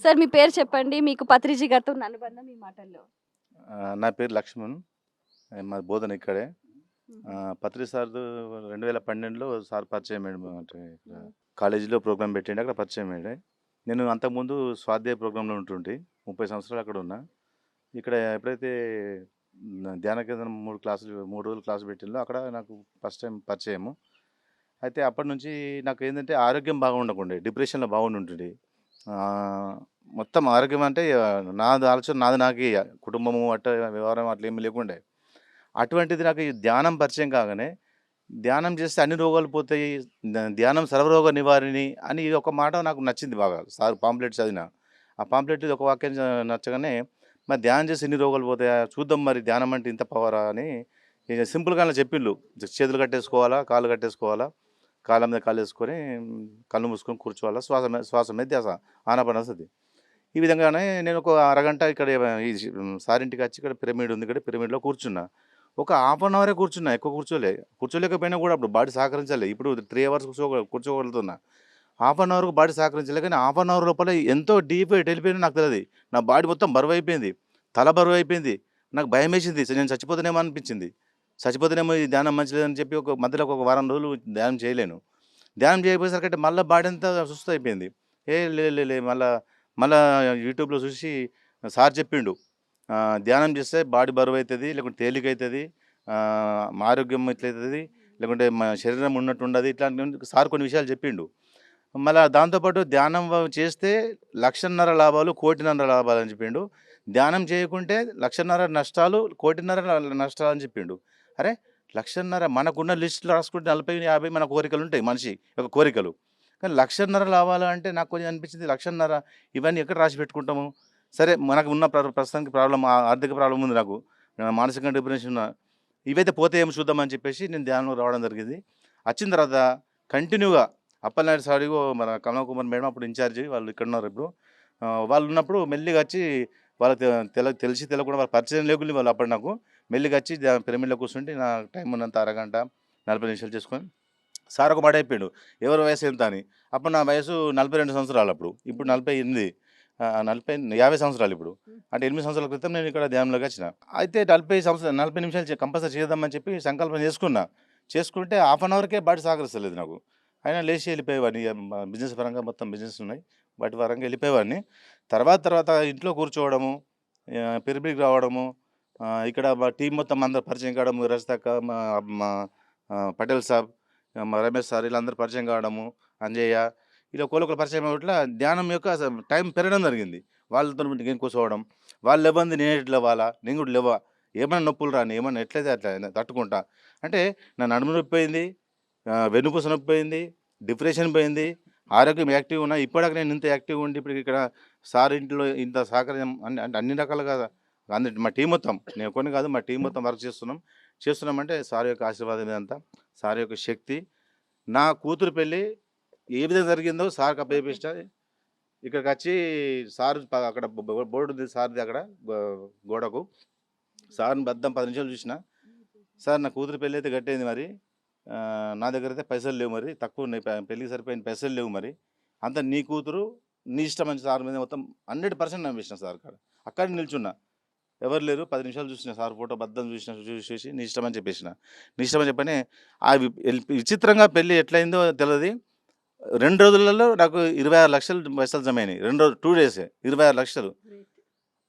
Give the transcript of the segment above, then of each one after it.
Sir మీ పేరు చెప్పండి. మీకు పత్రిజీ గారితో ఉన్న అనుబంధం మీ మాటల్లో. నా పేరు లక్ష్మణ్. మాది బోధన ఇక్కడే. హుహు. పత్రి సార్‌తో 2012లో సార్ పరిచయం అయ్యిండు. అంటే ఇక్కడ హ్మ్. కాలేజీలో ప్రోగ్రామ్ పెట్టిండు. అక్కడ పరిచయం అయ్యిండు. నేను అంతకుముందు స్వాధ్యాయ ప్రోగ్రామ్‌లో ఉంటుంటి. 30 సంవత్సరాలు అక్కడ ఉన్నా. ఇక్కడ ఎప్పుడైతే ధ్యాన కేంద్రం 3 రోజులు క్లాస్ పెట్టిండ్రో అక్కడ నాకు ఫస్ట్ టైం పరిచయము. అయితే అప్పటినుంచి నాకేందంటే ఆరోగ్యం బాగుండకుండే. డిప్రెషన్‌లో బాగుండుంటుండే. ఆహ్, మొత్తం ఆరోగ్యం అంటే నాది ఆలోచన నాది నాకే ఇగ. కుటుంబము వ్యవహారం అట్లేమి లేకుండే. అటువంటిది నాకు ఈ ధ్యానం పరిచయం కాగానే, ధ్యానం చేస్తే అన్ని రోగాలు పోతాయి. ధ్యానం సర్వరోగ నివారిణి అని ఇది ఒక మాట నాకు నచ్చింది బాగా. సార్ పాంప్లెట్ చదివిన. ఆ పాంప్లెట్ ఒక వాక్యం నచ్చగానే, మరి ధ్యానం చేస్తే ఎన్ని రోగాలు పోతాయా? చూద్దాం మరి ధ్యానం అంటే ఇంత పవరా అని ఇగ సింపుల్‌గా అలా చెప్పిండ్లు. చేతులు కట్టేసుకోవాలా, కాళ్ళు కట్టేసుకోవాలా, కాళ్ళ మీద కాళ్ళేసుకొని కళ్ళు మూసుకొని కూర్చోవాలా. శ్వాస మీద ధ్యాస. ఆనాపానసతి. ఈ విధంగానే నేను ఒక అరగంట ఇక్కడ ఈ సార్ ఇంటికొచ్చి ఇక్కడ పిరమిడ్ ఉంది. ఇక్కడ పిరమిడ్‌లో కూర్చున్నా. ఒక హాఫ్ అన్ అవరే కూర్చున్నా. ఎక్కువ కూర్చోలే. కూర్చోలేకపోయినా కూడా అప్పుడు బాడీ సహకరించలే. ఇప్పుడు 3 అవర్స్ కూర్చోగలుగుతున్నా. హాఫ్ అన్ అవర్‌కి బాడీ సహకరించలే. కానీ హాఫ్ అన్ అవర్ లోపల ఎంతో డీప్‌గా ఎటెళ్ళిపోయిందో నాకు తెలవది. నా బాడీ మొత్తం బరువైపోయింది. తల బరువైపోయింది. నాకు భయమేసింది. నేను చచ్చిపోతానేమో అనిపించింది. చచ్చిపోతేనేమో ఈ ధ్యానం మంచిదని చెప్పి ఒక మధ్యలో ఒక వారం రోజులు ధ్యానం చేయలేను. ధ్యానం చేయకపోయేసరికంటే మళ్ళా బాడీ అంతా సుస్తయిపోయింది. ఏ లే లే లే మళ్ళా మళ్ళా యూట్యూబ్‌లో చూసి సార్ చెప్పిండు. ధ్యానం చేస్తే బాడీ బరువైతది, లేకుంటే తేలికైతది, ఆరోగ్యం ఇట్లయితది, లేకుంటే శరీరం ఉన్నట్టు ఉండదు. ఇట్లాంటి సార్ కొన్ని విషయాలు చెప్పిండు. మళ్ళా దాంతో పాటు ధ్యానం చేస్తే 1,50,000 లాభాలు, 1,00,00,000 లాభాలని చెప్పిండు. ధ్యానం చేయకుంటే 1,50,000 నష్టాలు, 1,50,000 నష్టాలు అని చెప్పిండు. అరే! 1,50,000 మనకున్న లిస్ట్‌లో రాసుకుంటే 40, 50 మన కోరికలుంటాయి మనిషి యొక్క కోరికలు. కానీ 1,50,000 లాభాలు అంటే నాకు కొంచెం అనిపించింది 1,50,000 ఇవన్నీ ఎక్కడ రాసి పెట్టుకుంటాము? సరే మనకు ఉన్న ప్రస్తుతానికి ప్రాబ్లమ్ ఆర్థిక ప్రాబ్లమ్ ఉంది నాకు. మానసికంగా డిప్రెషన్ ఉన్నా. ఇవైతే పోతాయేమో చూద్దామని చెప్పేసి నేను ధ్యానంలో రావడం జరిగింది. వచ్చిన తర్వాత కంటిన్యూగా అప్పలనాయుడు సారు మన కమలా కుమార్ మేడం అప్పుడు ఇన్‌చార్జి వాళ్ళు ఇక్కడున్నారు ఇప్పుడు. వాళ్ళున్నప్పుడు మెల్లిగా వచ్చి వాళ్ళకి తెలిసి తెలవకుండా వాళ్ళ పరిచయం లేకుండా వాళ్ళు అప్పుడు నాకు మెల్లిగా వచ్చి పిరమిడ్‌లో కూర్చుంటే నా టైం ఉన్నంత అరగంట, 40 నిమిషాలు చేసుకొని సార్ ఒక మాట చెప్పిండు. ఎవరి వయసు ఎంత అని. అప్పుడు నా వయసు 42 సంవత్సరాలు అప్పుడు. ఇప్పుడు 48 50 సంవత్సరాలు ఇప్పుడు. అంటే 8 సంవత్సరాల క్రితం నేను ఇక్కడ ధ్యానంలోకి వచ్చిన. అయితే 40 నిమిషాలు కంపల్సరీ చేద్దామని చెప్పి సంకల్పం చేసుకున్నా. చేసుకుంటే హాఫ్ అన్ అవర్‌కే బాడీ సహకరిస్తలేదు నాకు. అయినా లేచి వెళ్ళిపోయేవాడిని. ఇగ బిజినెస్ పరంగా మొత్తం బిజినెస్ ఉన్నాయి. వాటి పరంగా వెళ్ళిపోయేవాడిని. తర్వాత ఇంట్లో కూర్చోవడము, పిరమిడ్‌కి రావడము, ఇక్కడ మా టీమ్ మొత్తం అందరూ పరిచయం కావడము, రజితక్క, మా మా పటేల్ సాబ్, మా రమేష్ సార్ వీళ్ళందరూ పరిచయం కావడము, అంజయ్య ఇలా ఒకళ్ళొకళ్ళు పరిచయం అవ్వట్ల ధ్యానం యొక్క టైం పెరగడం జరిగింది. వాళ్ళతోని నేను కూర్చోవడం. వాళ్ళు లేవంది నేను ఎట్లా లేవాలా? నేను కూడా లేవా? ఏమైనా నొప్పులు రాని, ఏమన్నా ఎట్లయితే అట్లా తట్టుకుంటా. అంటే నా నడుము నొప్పి పోయింది, వెన్నుపూస నొప్పి పోయింది, డిప్రెషన్ పోయింది, ఆరోగ్యం యాక్టివ్‌గా ఉన్నా. ఇప్పటిదాకా నేను ఇంత యాక్టివ్‌గా ఉండి ఇప్పుడు ఇక్కడ సార్ ఇంట్లో ఇంత సహకారం అంటే అన్ని రకాలుగా మా టీమ్ మొత్తం నేను ఒక్కడిని కాదు మా టీమ్ మొత్తం వర్క్ చేస్తున్నాం. చేస్తున్నామంటే సార్ యొక్క ఆశీర్వాదం ఇదంతా. సార్ యొక్క శక్తి. నా కూతురు పెళ్లి ఏ విధంగా జరిగిందో సార్‌కి అప్పజెప్పేసిన. ఇక్కడికొచ్చి సార్ అక్కడ బోర్డ్ ఉంది సార్‌ది అక్కడ గోడకు. సార్‌ని బద్దం 10 నిమిషాలు చూసిన. సార్ నా కూతురు పెళ్లయితే గట్టయింది మరి. నా దగ్గరైతే పైసలు లేవు మరి. తక్కువున్నాయి. పెళ్ళికి సరిపోయిన పైసలు లేవు మరి. అంతా నీ కూతురు, నీ ఇష్టమని సార్ మీద మొత్తం 100% నమ్మేసిన సార్ కాడ. అక్కడే నిల్చున్నా. ఎవరు లేరు. 10 నిమిషాలు చూసిన సార్ ఫోటో బద్దం చూసేసి నీ ఇష్టమని చెప్పేసిన. నీ ఇష్టమని చెప్పని విచిత్రంగా పెళ్లి ఎట్లయిందో తెలవది. 2 రోజులలో నాకు 26,00,000 పైసలు జమైనాయి. 2 డేసే 26,00,000.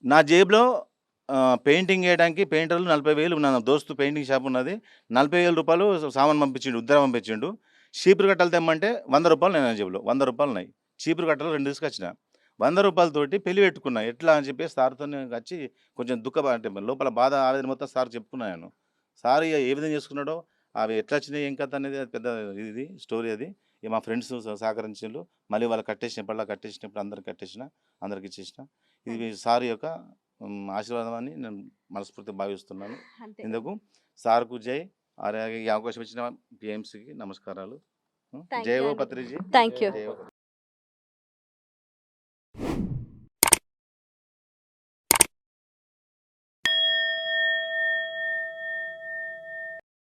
నా జేబులో పెయింటింగ్ ఏయడానికి పెయింటర్లు 40,000 నా దోస్తు పెయింటింగ్ షాప్ ఉన్నది. రూ. 40,000 సామాను పంపించిండు. ఉత్తరం పంపించిండు. చీపురు కట్టలు తెమ్మంటే రూ. 100 ఉన్నాయి నా జేబులో. రూ. 100 ఉన్నాయి. చీపురు కట్టలు 2 తీసుకొచ్చిన. రూ. 100 పెళ్లి పెట్టుకున్నా. ఎట్లా అని చెప్పేసి సార్‌తోని వచ్చి కొంచెం అంటే లోపల బాధ ఆవేదన మొత్తం సార్‌కి చెప్పుకున్నా నేను. సార్ ఇగ ఏ విధంగా చేసుకున్నాడో, అవి ఎట్లా వచ్చినాయి ఏం కథ అనేది అది పెద్ద ఇది స్టోరీ అది. ఇగ మా ఫ్రెండ్స్ సహకరించిండ్రు. మళ్ళీ వాళ్ళు కట్టేసినప్పుడు అందరికి కట్టేసిన. అందరికి ఇచ్చేసిన. ఇది సార్ యొక్క ఆశీర్వాదం అని నేను మనస్ఫూర్తిగా భావిస్తున్నాను. అంతే. ఇందుకు సార్‌కు జై. అలాగే ఈ అవకాశం ఇచ్చిన పీఎంసీకి నమస్కారాలు. థాంక్ జై యూ హో అండి. పత్రిజీ. Thank you. జై హో